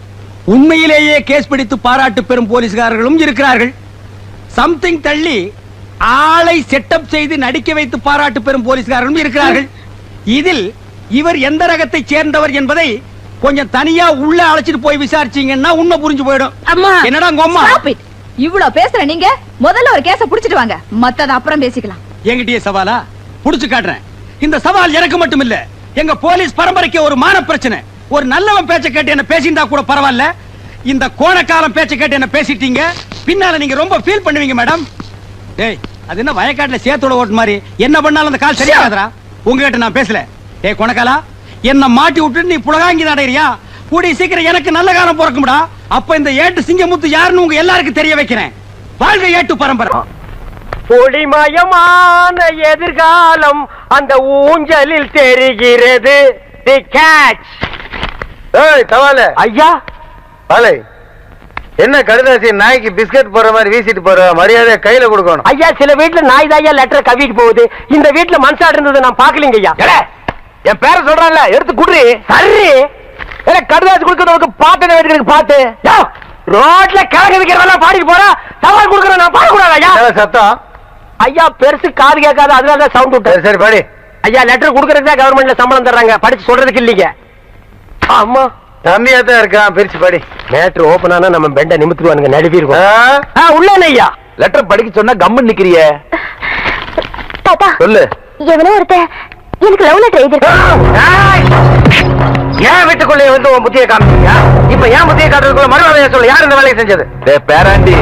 உண்மையிலேயே கேஸ் பிடித்து பாராட்டு பெறும் போலீஸ்காரர்களும் இருக்கிறார்கள். சம்திங் தள்ளி ஆளை செட்டப் செய்து நடிக்க வைத்து பாராட்டு பெறும் போலீஸ்காரர்களும் இருக்கிறார்கள். இதில் இவர் எந்த ரகத்தை சேர்ந்தவர் என்பதை கொஞ்சம் தனியா உள்ள அழைச்சிட்டு போய் விசாரிச்சீங்கன்னா உண்மை புரிஞ்சு போயிடும். அம்மா, என்னடா உங்க அம்மா? இவ்வளவு பேசுற நீங்க முதல்ல ஒரு கேஸ புடிச்சிட்டு வாங்க, மத்தத அப்புறம் பேசிக்கலாம். என்கிட்டயே சவாலா? புடிச்சு காட்டுறேன். இந்த சவால் எனக்கு மட்டும் இல்ல, எங்க போலீஸ் பரம்பரைக்கு ஒரு மான பிரச்சனை. ஒரு நல்லவன் பேச்ச கேட்டு என்ன பேசிட்டா கூட பரவாயில்ல, இந்த கோணக்காலம் பேச்ச கேட்டு என்ன பேசிட்டீங்க, பின்னால நீங்க ரொம்ப ஃபீல் பண்ணுவீங்க மேடம். டேய், அது என்ன வயக்காட்டுல சேத்தோட ஓட்டு மாதிரி என்ன பண்ணாலும் அந்த கால் சரியாகாதரா? உங்ககிட்ட நான் பேசல. டேய் கோணக்காலா, என்ன மாட்டி விட்டு நீ புலகாங்கி நடைறியா? கூடி சீக்கிரம் எனக்கு நல்ல காலம் பிறக்கும்டா. அப்ப இந்த ஏட்டு சிங்கமுத்து யாருன்னு உங்க எல்லாருக்கும் தெரிய வைக்கிறேன். வாழ்க ஏட்டு பரம்பரை. ஒளிமயமான எதிர்காலம் அந்த ஊஞ்சலில் தெரிகிறது. தி கேட்ச். ஏய் தவால ஐயா, பாலை, என்ன கடுதாசி நாய்க்கு பிஸ்கட் போற மாதிரி வீசிட்டு போற? மரியாதை கையில கொடுக்கணும். ஐயா, சில வீட்டுல நாய் தாயா லெட்டர் கவிட்டு போகுது, இந்த வீட்டுல மனசாடு இருந்தது நான் பாக்கலீங்க ஐயா. என் பேரை சொல்றான்ல, எடுத்து குடுறி. சரி, கடுதாசி கொடுக்கறதுக்கு பாட்டு வைக்கிறதுக்கு பாட்டு ரோட்ல கிழக்கு வைக்கிறதெல்லாம் பாடிட்டு போறா, சவால் கொடுக்கற நான் பாடக்கூடாது ஐயா. சத்தம் ஐயா, பெருசு காது கேட்காது, அதனாலதான் சவுண்ட் விட்டு. சரி படி. ஐயா, லெட்டர் கொடுக்கறதுக்கு தான் கவர்மெண்ட்ல சம்பளம் தர்றாங்க, படிச்சு சொல்றதுக்கு இல்லீங்க. அம்மா, தம்பியா தான் இருக்கான், பிரிச்சு படி. மேட்ரு ஓபன் ஆனா நம்ம பெண்ட நிமித்துருவானுங்க, நடுவிருக்கோம். உள்ள ஐயா, லெட்டர் படிக்க சொன்னா கம்மு நிக்கிறிய. தாத்தா, சொல்லு. எவனோ ஒருத்தன் எனக்கு லவ் லெட்டர் எழுதிருக்கான். ஏன் வீட்டுக்குள்ளே வந்து உன் புத்தியை காமிச்சீங்க? இப்ப ஏன் புத்தியை காட்டுறதுக்குள்ள மறுவாதைய சொல்லு, யார் இந்த வேலையை செஞ்சது? பேராண்டி,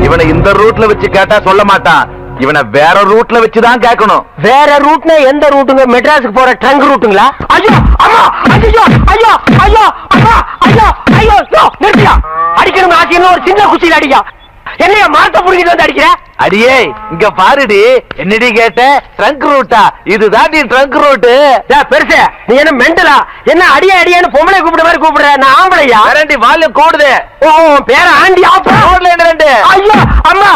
இவனை இந்த ரூட்ல வச்சு கேட்டா சொல்ல மாட்டான், இவனை வேற ரூட்ல வச்சுதான் கேட்கணும். வேற ரூட்னா எந்த ரூட்டுங்க? மெட்ராஸுக்கு போற ட்ரங்க் ரூட்டுங்களா? ஐயோ அம்மா, ஐயோ ஐயோ ஐயோ அம்மா, ஐயோ ஐயோ, நிறுத்தியா? அடிக்கணும் ஆச்சின்னு ஒரு சின்ன குச்சியில் அடிக்கா. என்னைய மரத்தை புடிக்கிட்டு வந்து அடிக்கிற? அடியே, இங்க பாருடி. என்னடி கேட்ட? ட்ரங்க் ரூட்டா? இதுதான் நீ ட்ரங்க் ரூட்டு. பெருசு, நீ என்ன மெண்டலா? என்ன அடியே அடியான்னு பொம்பளை கூப்பிட மாதிரி கூப்பிடுற? நான் ஆம்பளையா? வேறாண்டி வால்யூம் கூடுது. ஓ, பேர ஆண்டி ரோட்ல என்ன ரெண்டு? ஐயோ அம்மா,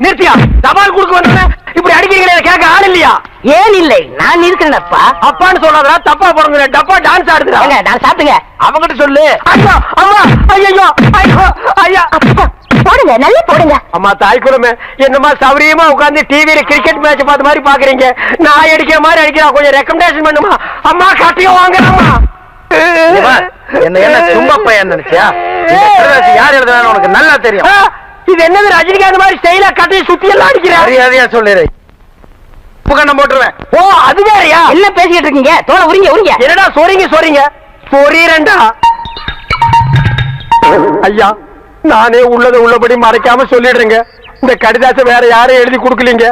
நிறுத்தியா? தபால் கொடுக்க வந்தா இப்படி அடிக்கிறீங்களே, கேட்க ஆள் இல்லையா? ஏன் இல்லை, நான் இருக்கிறேன்ப்பா. அப்பான்னு சொல்லாதடா, தப்பா போடுங்க. டப்பா டான்ஸ் ஆடுதுடா. நான் சாப்பிட்டுங்க. அவங்கிட்ட சொல்லு. ஐயோ அம்மா, ஐயோ ஐயோ ஐயா, போடுங்க, நல்லா போடுங்க. அம்மா தாய் குடும்பம், என்னமா சௌரியமா உட்கார்ந்து டிவியில கிரிக்கெட் மேட்ச் பார்த்த மாதிரி பாக்குறீங்க? நான் அடிக்கிற மாதிரி அடிக்கிறா, கொஞ்சம் ரெக்கமெண்டேஷன் பண்ணுமா? அம்மா கட்டியோ வாங்குறம்மா. என்ன என்ன சும்மா பையன் நினைச்சியா? யார் எழுதுறான்னு உனக்கு நல்லா தெரியும். இது என்னது, ரஜினிகாந்த் மாதிரி ஸ்டைலா கட்டி சுத்தி எல்லாம் அடிக்கிறேன். மரியாதையா சொல்லிடு. புகண்டம் போட்டுருவேன். ஓ அது வேறயா? என்ன பேசிக்கிட்டு இருக்கீங்க? தோலை உரிங்க உரிங்க. என்னடா சொறீங்க சொறீரண்டா. ஐயா நானே உள்ளத உள்ளபடி மறைக்காம சொல்லிடுறேங்க. இந்த கடிதாசை வேற யாரும் எழுதி கொடுக்கலீங்க.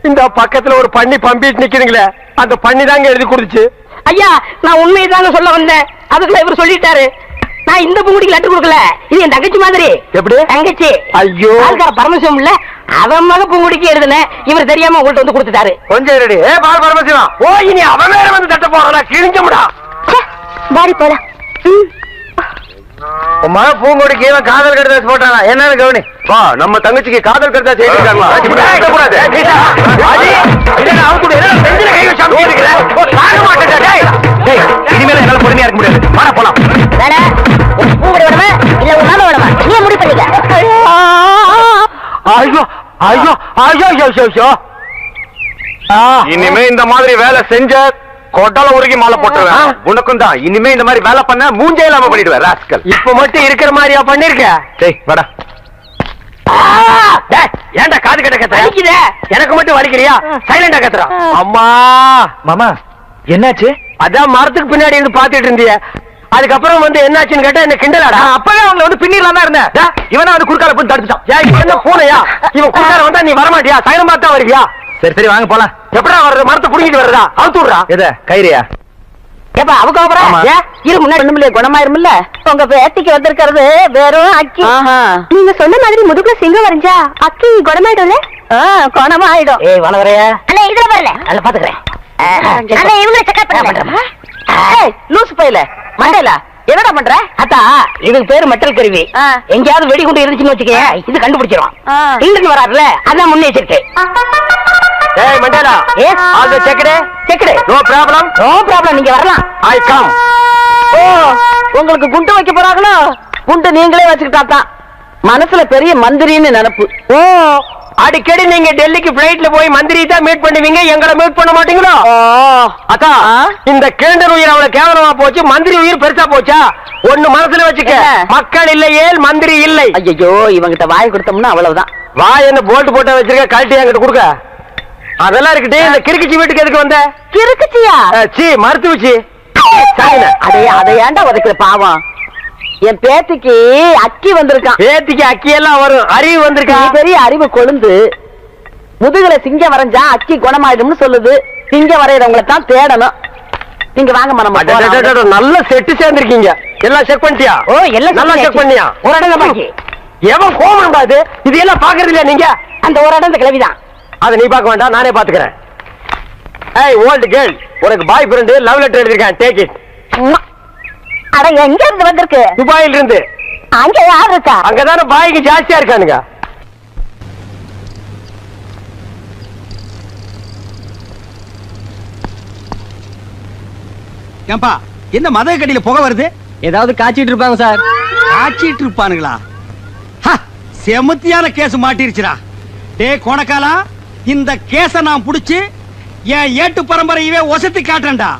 இந்த பக்கத்துல ஒரு பண்ணி பம்பிட்டு நிக்குதுங்களே, அந்த பண்ணி தாங்க எழுதி கொடுத்துச்சு. ஐயா நான் உண்மையை தாங்க சொல்ல வந்தேன். அதுக்குள்ள இவர் சொல்லிட்டாரு. நான் இந்த பூங்குடிக்கு லெட்டர் கொடுக்கல. இது என் தங்கச்சி மாதிரி. எப்படி? தங்கச்சி. ஐயோ. ஆள்கார பரமசிவம் இல்ல, அவன் மக பூங்குடிக்கு எழுதுனேன். இவர் தெரியாம உங்கள்ட்ட வந்து கொடுத்துட்டாரு. கொஞ்சம் இருடி. பால் பரமசிவம். ஓ இனி அவன் வேற வந்து தட்ட போறா, கிழிஞ்சமுடா. பாடி போலாம். உன் மக பூங்கொடிக்கு இவன் காதல் கடிதாசி போட்டானா என்னன்னு கவனி. வா நம்ம தங்கச்சிக்கு காதல் கடிதாசி எழுதிருக்காங்களா? கூடாது. இனிமேல என்னால பொறுமையா இருக்க முடியாது. வாடா போலாம். பூங்குடி வேணுமா இல்ல உன்னால வேணுமா? நீ முடிவு பண்ணிக்க. ஐயோ ஐயோ ஐயோ ஐயோ ஐயோ. இனிமே இந்த மாதிரி வேலை செஞ்ச கொட்டால உருகி மாலை போட்டுருவேன். உனக்கும் தான் இனிமே இந்த மாதிரி வேலை பண்ண மூஞ்சே இல்லாம பண்ணிடுவேன் ராஸ்கல். இப்ப மட்டும் இருக்கிற மாதிரியா பண்ணிருக்க? டேய் வாடா. ஏன்டா காது கட்ட கத்துற? எனக்கு மட்டும் வலிக்கிறியா? சைலண்டா கத்துறா. அம்மா மாமா என்னாச்சு? அதான் மரத்துக்கு பின்னாடி இருந்து பாத்துட்டு இருந்திய, அதுக்கப்புறம் வந்து என்னாச்சுன்னு கேட்டா என்ன கிண்டலாடா? அப்பவே அவங்கள வந்து பின்னிடலாம் தான் இருந்தேன். இவனா வந்து குறுக்கால போய் தடுத்துட்டான். ஏன் இவன் என்ன பூனையா? இவன் குறுக்கால வந்தா நீ வரமாட்டியா? சைலம் பார்த்தா வருவியா? சரி சரி வாங்க போலாம். எப்படா வர்றது? மரத்தை புடிங்கிட்டு வர்றதா? அவுத்து விடுறா. எத கைரியா? ஏப்பா அவங்க ஆமா. இரு முன்னாடி ஒண்ணுமில்ல குணமாயிருமில்ல. உங்க பேத்திக்கு வந்திருக்கிறது வெறும் அக்கி. நீங்க சொன்ன மாதிரி முதுகுல சிங்கம் வரைஞ்சா அக்கி குணமாயிடும்ல? குணமாயிடும். ஏய் வளவரையா அண்ணா இதுல வரல. அத பாத்துக்கிறேன். அண்ணா இவங்களை செக்அப் பண்ணுங்க. ஏய் லூசு பையல மண்டையில என்னடா பண்ற? அத்தா இதுக்கு பேரு மெட்டல் கருவி. எங்கயாவது வெடிகுண்டு இருந்துச்சுன்னு வச்சுக்க, இது கண்டுபிடிச்சிரும். இங்கிருந்து வராருல அதான் முன்னெச்சரிக்கை. ஏய் Mandela, all the checked no problem. No problem, நீங்க வரலாம். I come. ஓ உங்களுக்கு குண்டு வைக்க போறாங்களோ? குண்டு நீங்களே வச்சுக்கிட்டா தான். மனசுல பெரிய மந்திரின்னு நினைப்பு. ஓ அடிக்கடி நீங்க டெல்லிக்கு பிளைட்ல போய் மந்திரி தான் மீட் பண்ணுவீங்க, எங்களை மீட் பண்ண மாட்டீங்களோ? அக்கா இந்த கேண்டர் உயிர் அவ்வளவு கேவலமா போச்சு, மந்திரி உயிர் பெருசா போச்சா? ஒண்ணு மனசுல வச்சுக்க, மக்கள் இல்லையே மந்திரி இல்லை. ஐயோ இவங்கிட்ட வாய் கொடுத்தோம்னா அவ்வளவுதான். வாய் என்ன போல்ட் போட்டா வச்சிருக்க, கழட்டி என்கிட்ட கொடுக்க. அதெல்லாம் இருக்கட்டே, இந்த கிறுக்கிச்சி வீட்டுக்கு எதுக்கு வந்த? கிறுக்குச்சியா? சி மருத்துவச்சி. அதை ஏன்டா உதைக்கிற பாவம்? என் பேத்திக்கு அக்கி வந்திருக்கான். பேத்திக்கு அக்கி எல்லாம் வரும், அறிவு வந்திருக்கா? பெரிய அறிவு கொழுந்து. முதுகுல சிங்கம் வரைஞ்சா அக்கி குணமாயிடும்னு சொல்லுது. சிங்கம் வரையறவங்களை தான் தேடணும். நீங்க வாங்க மனம். நல்ல செட்டு சேர்ந்திருக்கீங்க. எல்லாம் செக் பண்ணிட்டியா? ஓ எல்லாம் நல்லா செக் பண்ணியா? ஒரு இடம் பாக்கி. எவன் கோமம் பாது இது எல்லாம் பாக்குறது இல்லையா நீங்க? அந்த ஒரு இடம் இந்த கிளவிதான். அதை நீ பார்க்க வேண்டாம், நானே பாத்துக்கிறேன். ஏய் ஓல்ட் கேர்ள், உனக்கு பாய் ஃப்ரெண்ட் லவ் லெட்டர் எழுதிருக்கேன், டேக் இட். அட எங்க இருந்து வந்திருக்கு? துபாயில இருந்து. அங்க யார் இருக்கா? அங்கதானே பாய்க்கு ஜாஸ்தியா இருக்கானுங்க. ஏன்பா என்ன மத கடியில புகை வருது? ஏதாவது காய்ச்சிட்டு இருப்பாங்க சார். காய்ச்சிட்டு இருப்பானுங்களா? செமத்தியான கேஸ் மாட்டிருச்சுடா. டே கோணக்காலா, இந்த கேஸ நான் புடிச்சு என் ஏட்டு பரம்பரையவே ஒசத்தி காட்டுறேன்டா.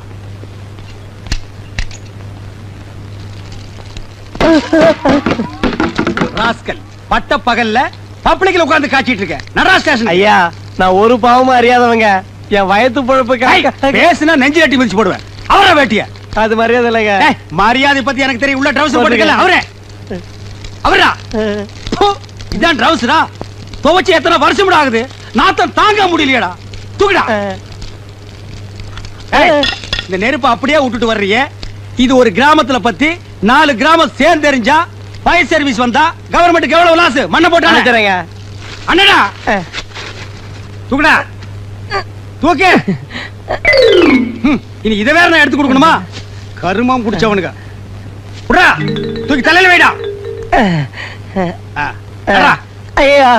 ராஸ்கல், பட்ட பகல்ல பப்ளிக்ல உட்கார்ந்து காய்ச்சிட்டு இருக்க. நடரா ஸ்டேஷன். ஐயா நான் ஒரு பாவமும் அறியாதவங்க. என் வயத்து பொழப்புக்கு பேசுனா நெஞ்சு கட்டி மிதிச்சு போடுவேன். அவரா வேட்டிய அது மரியாதை இல்லைங்க. மரியாதை பத்தி எனக்கு தெரியும். உள்ள ட்ரவுசர் போட்டுக்கல. அவரே அவரா இதான் ட்ரவுசரா? துவச்சு எத்தனை வருஷம் ஆகுது, நாத்தம் தாங்க முடியலையடா. தூக்குடா. இந்த நெருப்பு அப்படியே விட்டுட்டு வர்றீங்க. இது ஒரு கிராமத்துல பத்தி 4 கிராமம் சேர்ந்து தெரிஞ்சா ஃபயர் சர்வீஸ் வந்தா கவர்மெண்ட்டுக்கு எவ்வளவு லாஸ்? மண்ணை போட்டாங்க அண்ணடா. தூக்குடா தூக்கு. இனி இதை வேற நான் எடுத்து கொடுக்கணுமா? கருமம் குடிச்சவனுங்க. விடா, தூக்கி தலையில வைடா. ஐயா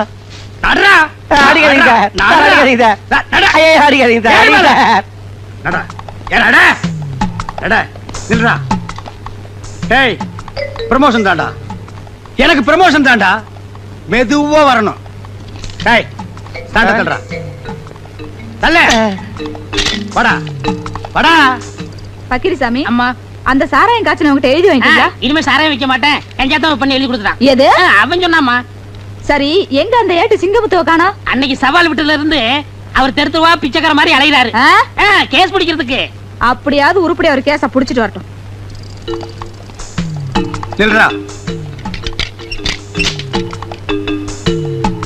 நடரா. அடிக்காதீங்க சார். அடிக்காதீங்க சார். ஐயா அடிக்காதீங்க சார். அடிக்காதீங்க சார். நடா. ஏடா டடா நில்றா. டேய் ப்ரமோஷன் தான்டா. எனக்கு ப்ரமோஷன் தான்டா. மெதுவா வரணும். டேய் ஸ்டார்ட் தள்ளுடா. தள்ள. வாடா. வாடா. பக்கிரிசாமி அம்மா அந்த சாராயம் காய்ச்சல் உங்ககிட்ட எழுதி வாங்கிட்டீங்களா? இனிமே சாராயம் வைக்க மாட்டேன், கஞ்சாத்தான் பண்ணி எழுதி கொடுத்துட்டான். எது? அவன் சொன்னாமா. சரி, எங்க அந்த ஏட்டு சிங்கமுத்துவ காணோம்? அன்னைக்கு சவால் விட்டுல இருந்து அவர் தெருத்துவா பிச்சைக்கார மாதிரி அலைகிறாரு. கேஸ் பிடிக்கிறதுக்கு. அப்படியாவது உருப்படி அவர் கேஸ புடிச்சிட்டு வரட்டும். நில்றா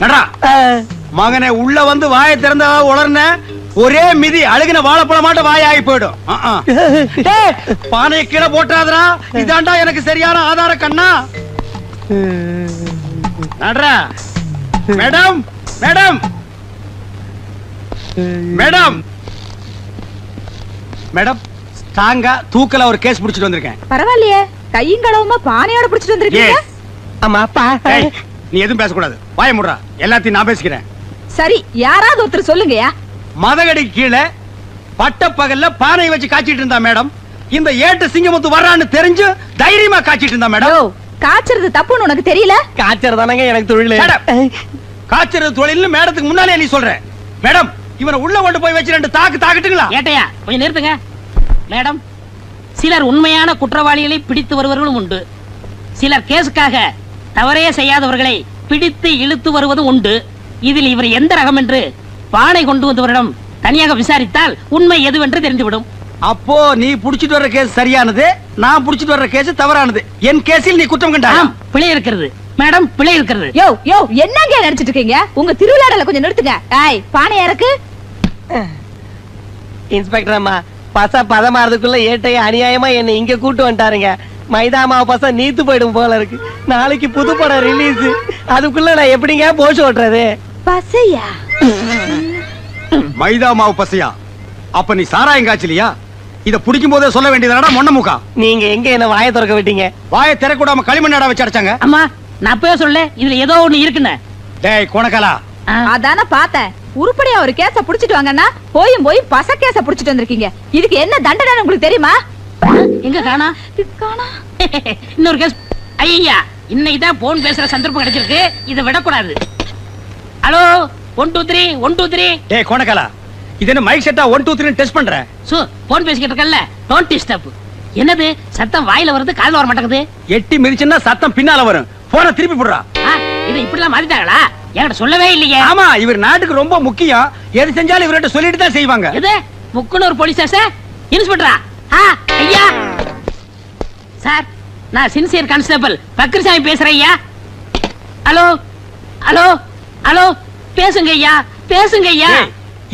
நடா. மகனே உள்ள வந்து வாயை திறந்த உளர்ன ஒரே மிதி அழுகின வாழைப்பழம் மாட்ட வாயாகி போயிடும். பானையை கீழே போட்டாதரா. இதாண்டா எனக்கு சரியான ஆதார கண்ணா. நடரா. மேடம் மேடம் மேடம் மேடம் ஸ்ட்ராங்கா தூக்கல ஒரு கேஸ் புடிச்சிட்டு வந்திருக்கேன். பரவாயில்லையே, கையும் களவுமா பானையோட புடிச்சிட்டு வந்திருக்கீங்க. ஏய், நீ எதுவும் பேசக்கூடாது. வாய முடுறா. எல்லாத்தையும் நான் பேசிக்கிறேன். சரி, யாராவது ஒருத்தர் சொல்லுங்கயா. மதகடி கீழே பட்ட பகல்ல பானை வச்சு காய்ச்சிட்டு இருந்தா மேடம். இந்த ஏட்டு சிங்கமுத்து வர்றான்னு தெரிஞ்சு தைரியமா காய்ச்சிட்டு இருந்தா மேடம். யோ, காய்ச்சறது தப்புன்னு உனக்கு தெரியல? காய்ச்சறதானங்க எனக்கு தொழில். காய்ச்சறது தொழில்னு மேடத்துக்கு முன்னாலே நீ சொல்ற. மேடம், இவனை உள்ள கொண்டு போய் வச்சு 2 தாக்கு தாக்கட்டுங்களா? ஏட்டையா கொஞ்சம் நிறுத்துங்க. மேடம், சிலர் உண்மையான குற்றவாளிகளை பிடித்து வருவர்களும் உண்டு. சிலர் கேஸுக்காக தவறே செய்யாதவர்களை பிடித்து இழுத்து வருவதும் உண்டு. இதில் இவர் எந்த ரகம் என்று பானை கொண்டு வந்தவரிடம் தனியாக விசாரித்தால் உண்மை எதுவென்று தெரிந்துவிடும். அப்போ நீ புடிச்சிட்டு வர்ற கேஸ் சரியானது, நான் புடிச்சிட்டு வர்ற கேஸ் தவறானது. என் கேஸில் நீ குற்றம் கண்டாய். பிழை இருக்கிறது மேடம், பிழை இருக்கிறது. யோ யோ, என்னங்க நினைச்சிட்டு இருக்கீங்க? உங்க திருவிழாடல கொஞ்சம் நிறுத்துங்க. ஏய், பானையா இருக்கு. இன்ஸ்பெக்டர் அம்மா, பதமாறதுக்குள்ள ஏட்டைய அநியாயமா என்ன இங்க கூட்டு வந்துட்டாருங்க. மைதா மாவு பச நீத்து போயிடும் போல இருக்கு. நாளைக்கு புது படம் ரிலீஸ். அதுக்குள்ள நான் எப்படிங்க போஷ் ஓட்டுறது? பசையா? மைதா மாவு பசையா? அப்ப நீ சாராயம் காய்ச்சலியா? இத புடிக்கும் போதே சொல்ல வேண்டியதுடா மொண்ண முக்கா. நீங்க எங்க என்ன வாயை திறக்க விட்டீங்க? வாயை திறக்கூடாம களிமண்ணாடா வச்சு அடைச்சாங்க. அம்மா, நான் அப்பவே சொல்ல இதுல ஏதோ ஒண்ணு இருக்குன்னு. டேய் கோணக்காலா, அதான பார்த்தேன். உருப்படியா ஒரு கேஸ புடிச்சிட்டு வாங்கன்னா போய் பச கேஸ புடிச்சிட்டு வந்திருக்கீங்க. இதுக்கு என்ன தண்டனை உங்களுக்கு தெரியுமா? எங்க காணா? இன்னொரு கேஸ். ஐயா, இன்னைக்குதான் போன் பேசுற சந்தர்ப்பம் கிடைச்சிருக்கு. இதை விடக்கூடாது. ஹலோ, 1 2 3 1 2 3. டேய் கோணக்காலா, இது என்ன மைக் செட்டா 1 2 3 டெஸ்ட் பண்ற? போன் பேசிக்கிட்டு இருக்கல்ல, டோன்ட் டிஸ்டர்ப். என்னது சத்தம் வாயில வருது, காதுல வர மாட்டேங்குது. எட்டி மிதிச்சனா சத்தம் பின்னால வரும். போன திருப்பி போடுறா. இது இப்படி எல்லாம் மாத்திட்டாங்களா? என்கிட்ட சொல்லவே இல்லையே. ஆமா, இவர் நாட்டுக்கு ரொம்ப முக்கியம். எது செஞ்சாலும் இவர்கிட்ட சொல்லிட்டு தான் செய்வாங்க. எது முக்குனூர் போலீஸ் ஸ்டேஷன் இன்ஸ்பெக்டரா? ஐயா சார், நான் சின்சியர் கான்ஸ்டபிள் பக்ரிசாமி பேசுறேன் ஐயா. ஹலோ ஹலோ ஹலோ, பேசுங்க ஐயா, பேசுங்க ஐயா.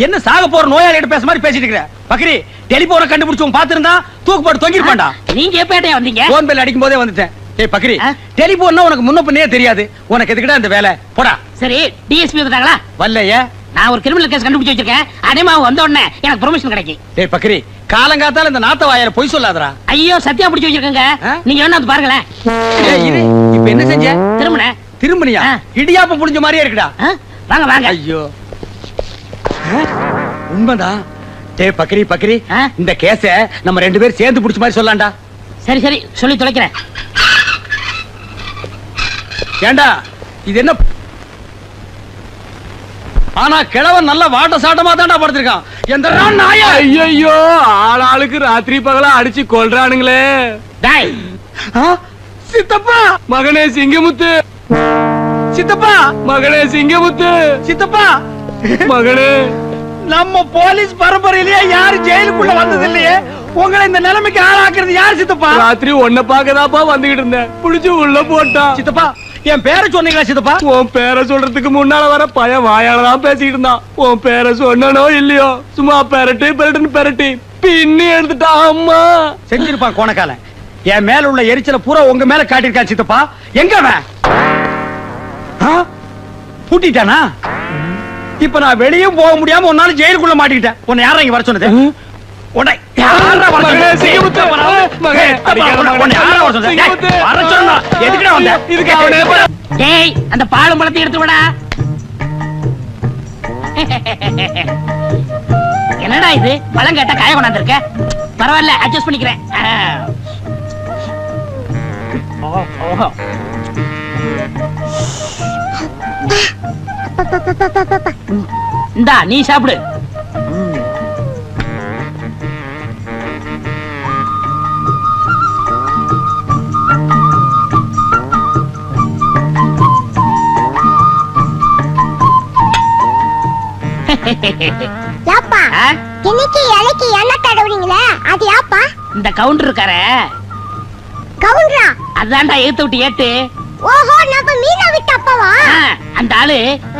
என்ன சாக போற நோயாளிகிட்ட பேச மாதிரி பேசிட்டு இருக்கற? பக்ரி, டெலிபோனை கண்டுபிடிச்சவன் பாத்துறதா தூக்கு போட்டு தொங்கிருப்பான்டா. நீங்க எப்ப வந்தீங்க? போன் பெல் அடிக்கும் போதே வந்துட்டேன். ஏய் பக்ரி, டெலிபோன்னா உனக்கு முன்ன பின்னே தெரியாது. உனக்கு எதுக்குடா இந்த வேலை? போடா. சரி, டிஎஸ்பி வந்துட்டாங்களா? வரலையே. நான் ஒரு கிரிமினல் கேஸ் கண்டுபிடிச்சு வச்சிருக்கேன். அதேமா வந்த உடனே எனக்கு ப்ரொமோஷன் கிடைக்கும். ஏய் பக்ரி, காலங்காத்தால இந்த நாத்த வாயால பொய் சொல்லாதடா. ஐயோ, சத்தியா பிடிச்சு வச்சிருக்கேங்க. நீங்க வேணா வந்து பாருங்களேன். ஏய் இரு, இப்போ என்ன செஞ்ச? திரும்பனியா? இடியாப்பம் புடிஞ்ச மாதிரியே இருக்குடா. வாங்க வாங்க. ஐயோ, உண்மைதான். டேய் பக்ரி, இந்த கேஸ நம்ம 2 பேரும் சேர்ந்து புடிச்ச மாதிரி சொல்லலாம்டா. சரி சரி, சொல்லி தொலைக்கிறேன். ஏண்டா இது என்ன? ஆனா கிழவன் நல்ல வாட்ட சாட்டமா தான்டா படுத்திருக்கான். எந்தடா நாயா? ஐயோ, ஆளாளுக்கு ராத்திரி பகலா அடிச்சு கொல்றானுங்களே. டேய், சித்தப்பா, மகனே சிங்கமுத்து, சித்தப்பா, மகனே சிங்கமுத்து, சித்தப்பா, மகனே. நம்ம போலீஸ் பரம்பரையிலேயே யாரு ஜெயிலுக்குள்ள வந்தது இல்லையே. உங்களை இந்த நிலைமைக்கு ஆளாக்குறது யார் சித்தப்பா? ராத்திரி உன்னை பாக்கதாப்பா வந்துகிட்டு இருந்தேன். புடிச்சு உள்ள போட்டான். சித்தப்பா, என் பேரை சொன்னீங்களா சித்தப்பா? உன் பேரை சொல்றதுக்கு முன்னால வர பையன் வாயாலதான் பேசிட்டு இருந்தான். உன் பேரை சொன்னனோ இல்லையோ, சும்மா பெரட்டி பின்னி எடுத்துட்டான். அம்மா செஞ்சிருப்பான் கோணக்காலன். என் மேல உள்ள எரிச்சல பூரா உங்க மேல காட்டிருக்கான் சித்தப்பா. எங்க அவன்? பூட்டிட்டானா? இப்ப நான் வெளியும் போக முடியாம ஒரு நாள் ஜெயிலுக்குள்ள மாட்டிக்கிட்டேன். உன்னை யாரா இங்க வர சொன்னது? உன்னை யாரா வர சொன்னது? சிங்கமுத்து, மகனே, உன்னை யாரா வர சொன்னது? வர சொன்னா எதுக்குடா வந்த? இதுக்கு அவனே. டேய், அந்த பாலும் பழத்தை எடுத்து விடா. என்னடா இது, பழம் கேட்டா காய கொண்டாந்துருக்க. பரவாயில்ல, அட்ஜஸ்ட் பண்ணிக்கிறேன். இந்தா நீ சாப்பிடு. யாப்பா ஆ? இன்னைக்கு இலைக்கு எண்ணெய் தடவுறீங்களே அது யாப்பா இந்த கவுண்டர் இருக்காரே கவுண்டரா அதான்டா ஏத்து விட்டு ஏட்டு ஓஹோ நம்ம மீனா விட்டு அப்பாவா ஆ, அந்த ஆளு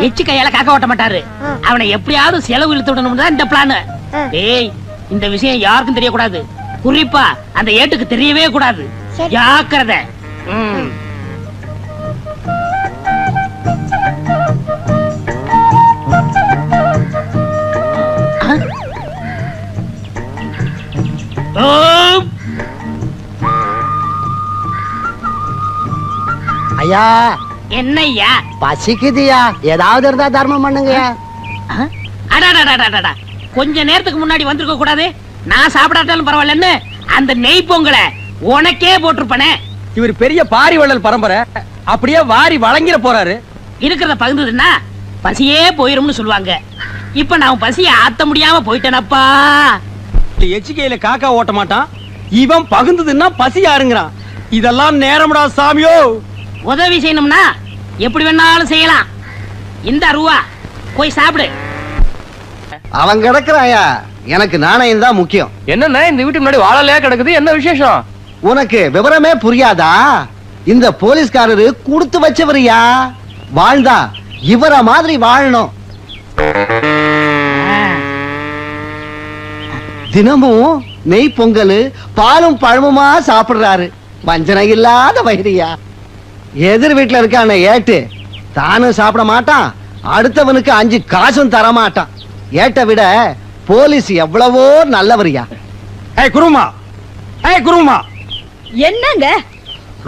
எச்சு கையால காக்க ஓட்ட மாட்டாரு அவனை எப்படியாவது செலவு இழுத்து விடணும் தான் இந்த பிளான். டேய் இந்த விஷயம் யாருக்கும் தெரியக்கூடாது, குறிப்பா அந்த ஏட்டுக்கு தெரியவே கூடாது. சரி. ஜாக்கிரதை. ம். ஆ? ஓ! ஐயா என்னய்யா? பசிக்குதுயா, ஏதாவது இருந்தா தர்மம் பண்ணுங்கயா. ஆ? அடடடடடடா. கொஞ்ச நேரத்துக்கு முன்னாடி வந்திருக்க கூடாது. நான் சாப்பிடாட்டாலும் பரவாயில்லன்னு அந்த நெய் பொங்கலை உனக்கே போட்டிருப்பனே. இவர் பெரிய பாரி வள்ளல் பரம்பரை, அப்படியே வாரி வழங்கிட போறாரு. இருக்கிறத பகிர்ந்ததுன்னா பசியே போயிரும்னு சொல்லுவாங்க. இப்ப நான் பசிய ஆத்த முடியாம போயிட்டேனப்பா. எச்சிக்கையில காக்கா ஓட்ட மாட்டான், இவன் பகுந்ததுன்னா பசி யாருங்கிறான். இதெல்லாம் நேரம்டா சாமியோ. உதவி செய்யணும்னா எப்படி வேணாலும் செய்யலாம். இந்த ரூபா போய் சாப்பிடு. அவன் கிடக்குறாயா, எனக்கு நாணயம் தான் முக்கியம். என்னன்னா இந்த வீட்டு முன்னாடி வாழலையா கிடக்குது, என்ன விசேஷம்? உனக்கு விவரமே புரியாதா? இந்த போலீஸ்காரரு கொடுத்து வச்சவரியா, வாழ்ந்தா இவர மாதிரி வாழணும். தினமும் நெய் பொங்கல் பாலும் பழமுமா சாப்பிடுறாரு. வஞ்சனை இல்லாத வைரியா. எதிர் வீட்டுல இருக்கான ஏட்டு தானும் சாப்பிட மாட்டான், அடுத்தவனுக்கு 5 காசும் தர மாட்டான். ஏட்ட விட போலீஸ் எவ்வளவோ நல்லவரியா. ஏய் குருமா, ஏய் குருமா, என்னங்க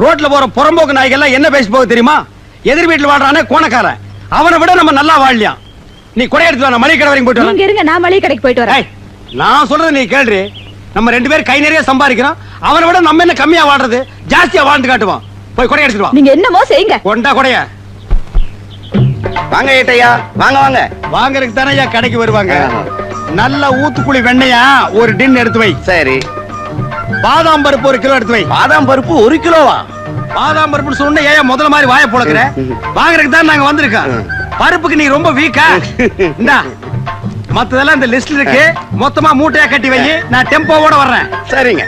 ரோட்ல போற புறம்போக்கு நாய்கள்லாம் என்ன பேசி போக தெரியுமா? எதிர் வீட்டுல வாழ்றானே கோணக்காரன், அவனை விட நம்ம நல்லா வாழலாம். நீ கொடை எடுத்து வா, நான் மளிகை கடை வரைக்கும் போயிட்டு வரேன். நீங்க இருங்க, நான் மளிகை கடைக்கு போயிட்டு வரேன். ஏய், நான் சொல்றது நீ கேள்றி. நம்ம 2 பேரும் கை நிறைய சம்பாதிக்கிறோம், அவனை விட நம்ம என்ன கம்மியா வாழ்றது, ஜாஸ்தியா வாழ்ந்து காட்டுவான். போய் கொடை எடுத்துட்டு வா. நீங்க என்னமோ செய்யுங்க. கொண்டா கொடைய. வாங்க ஏட்டையா, வாங்க வாங்க. வாங்கறதுக்கு தானே கடைக்கு வருவாங்க. நல்ல ஊத்துக்குழி வெண்ணையா ஒரு டின் எடுத்து வை. சரி. பாதாம் பருப்பு 1 கிலோ எடுத்து வை. பாதாம் பருப்பு 1 கிலோவா? பாதாம் பருப்புன்னு சொன்ன ஏன் முதல்ல மாதிரி வாயை புழக்கிற? வாங்குறதுக்கு தான் நாங்க வந்திருக்கோம். பருப்புக்கு நீ ரொம்ப வீக்கா? இந்தா மத்ததெல்லாம் இந்த லிஸ்ட்ல இருக்கு, மொத்தமா மூட்டையா கட்டி வை. நான் டெம்போவோட வர்றேன். சரிங்க.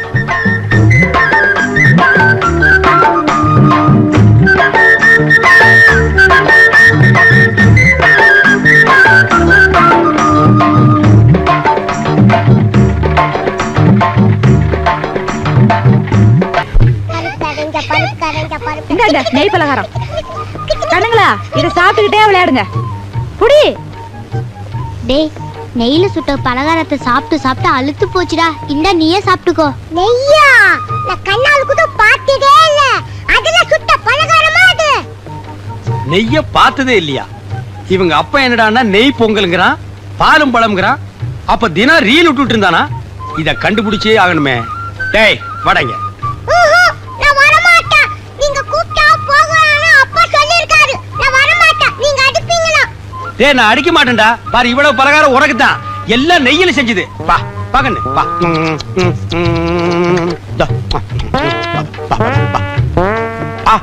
இந்தாங்க நெய் பலகாரம். கண்ணுங்களா, இத சாப்பிட்டுக்கிட்டே விளையாடுங்க. குடி. டேய் நெய்ல சுட்ட பலகாரத்தை சாப்பிட்டு சாப்பிட்டு அழுத்து போச்சுடா. இந்த நீயே சாப்பிட்டுக்கோ. நெய்யா? நான் கண்ணால கூட பார்த்ததே இல்ல. அதுல சுட்ட பலகாரமா அது? நெய்ய பார்த்ததே இல்லையா? இவங்க அப்பா என்னடான்னா நெய் பொங்கல்ங்கறான், பாலும் பழம்ங்கறான். அப்ப தினம் ரீல் விட்டுட்டு இருந்தானா? இத கண்டுபிடிச்சே ஆகணுமே. டேய் வடங்க. நான் வர மாட்டேன். நீங்க கூப்பிட்டா போகலாம்னு அப்பா சொல்லிருக்காரு. நான் வர மாட்டேன். நீங்க அடிப்பீங்களா? டேய் நான் அடிக்க மாட்டேன்டா. பாரு இவ்வளவு பலகாரம் உனக்கு தான். எல்லாம் நெய்யில செஞ்சது. வா பாக்கண்ணு வா. டா. ஆ.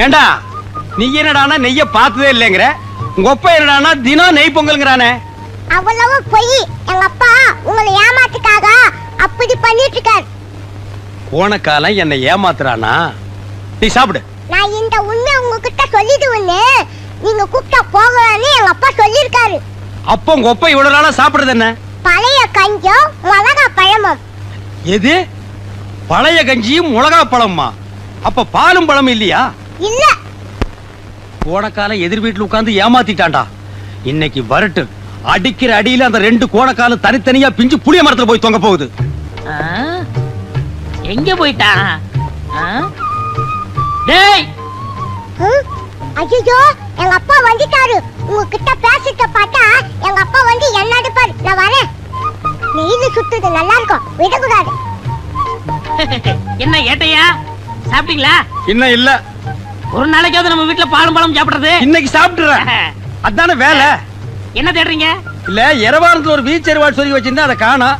ஏண்டா நீ என்னடானா நெய்ய பார்த்ததே இல்லைங்கற, உங்க அப்பா என்னடானா தினம் நெய் பொங்கல்ங்கறானே. அவ்வளவு பொய். எங்க அப்பா உங்களை ஏமாத்துக்காக அப்படி பண்ணிட்டு இருக்காரு. போன காலம் என்ன ஏமாத்துறானா? நீ சாப்பிடு. நான் இந்த உண்மை உங்ககிட்ட சொல்லிடுவேன்னு நீங்க கூப்பிட்டா போகலான்னு எங்க அப்பா சொல்லிருக்காரு. அப்போ உங்க அப்பா இவ்வளவு நாளா சாப்பிடுறது என்ன? பழைய கஞ்சம் மிளகா பழமும். எது? பழைய கஞ்சியும் மிளகா பழமா? அப்ப பாலும் பழம் இல்லையா? இல்ல. போன காலம் எதிர் வீட்டுல உட்கார்ந்து ஏமாத்திட்டான்டா. இன்னைக்கு வரட்டு அடிக்கிற அடியில அந்த 2 கோணக்காலும் தனித்தனியா பிஞ்சு புளிய மரத்துல போய் தொங்க போகுது. ஆ? எங்க போயிட்டான்? ஆ? டேய் ஐயோ எங்க அப்பா வந்துட்டாரு. உங்ககிட்ட பேசிட்ட பார்த்தா எங்க அப்பா வந்து என்ன அடிப்பாரு. நான் வரேன். நெய்ல சுத்துது நல்லா இருக்கும், விடக்கூடாது. என்ன ஏட்டையா, சாப்பிட்டீங்களா? இன்னும் இல்ல. ஒரு நாளைக்காவது நம்ம வீட்டுல பாலும் பழம் சாப்பிடுறது. இன்னைக்கு சாப்பிட்டுறேன். அதான வேலை. என்ன தேடுறீங்க? இல்ல எரவாரத்துல ஒரு வீச்செருவாள் சொல்லி வச்சிருந்தா அதை காணோம்.